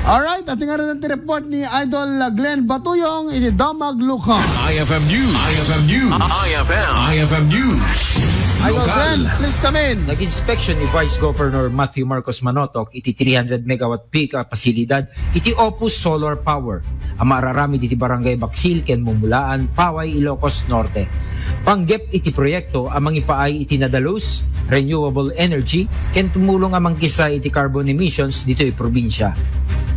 Alright, at nga rin ang report ni Idol Glenn Batuyong, ini Damag Lukha. IFM News. IFM News. IFM News. Idol Glenn, please come in. Nag-inspection ni Vice Governor Matthew Marcos Manotoc iti 300 megawatt peak pasilidad iti Opus Solar Power. Ang mararami iti Barangay Baksil ken Mumulaan, Paway, Ilocos Norte. Panggep iti proyekto amang ipaay iti Nadalus, renewable energy, ken tumulong amang kisa iti carbon emissions dito i probinsya.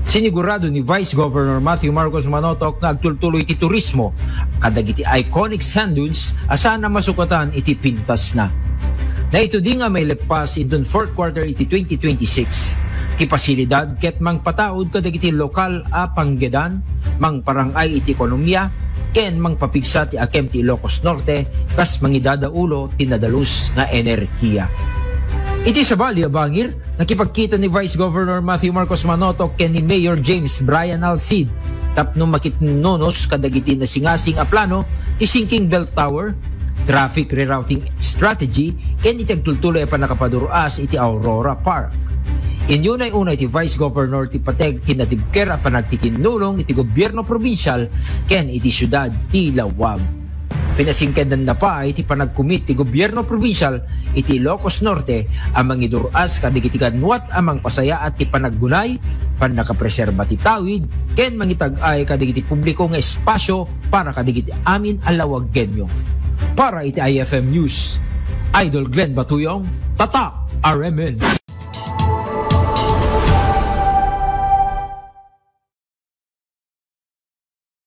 Sinigurado ni Vice Governor Matthew Marcos Manotoc na agtultuloy iti turismo, kadag iti iconic sand dunes asan na masukatan iti pintas na. Na ito di nga may lepas intun fourth quarter iti 2026. Ti pasilidad ket mang pataod kadag iti lokal a panggedan, mang parangay iti ekonomiya, ken mang papigsa ti akem ti Ilocos Norte, kas mangidadaulo ti Nadalus nga enerhiya. Iti sa Bali Bangir, nakipagkita ni Vice Governor Matthew Marcos Manotoc ken ni Mayor James Brian Alcid tapno makitnonos kadagiti na singasing a plano ti Sinking Belt Tower, traffic rerouting strategy ken iti agtultuloy a panakapaduruas iti Aurora Park. Inyunay-unay ti Vice Governor ti pateg tinatibker a panagtitinulong iti gobyerno probinsyal ken iti syudad ti Lawag. Pinasingkedan na pa iti panagkumit ti gobyerno probinsyal iti Ilocos Norte amang iduras kadigiti kanwat amang pasaya at ti panaggunay panakapreserba ti tawid ken mangitag-ay kadigiti publiko nga espasyo para kadigiti amin alawag genyo. Para iti IFM News, Idol Glenn Batuyong, Tata RMN.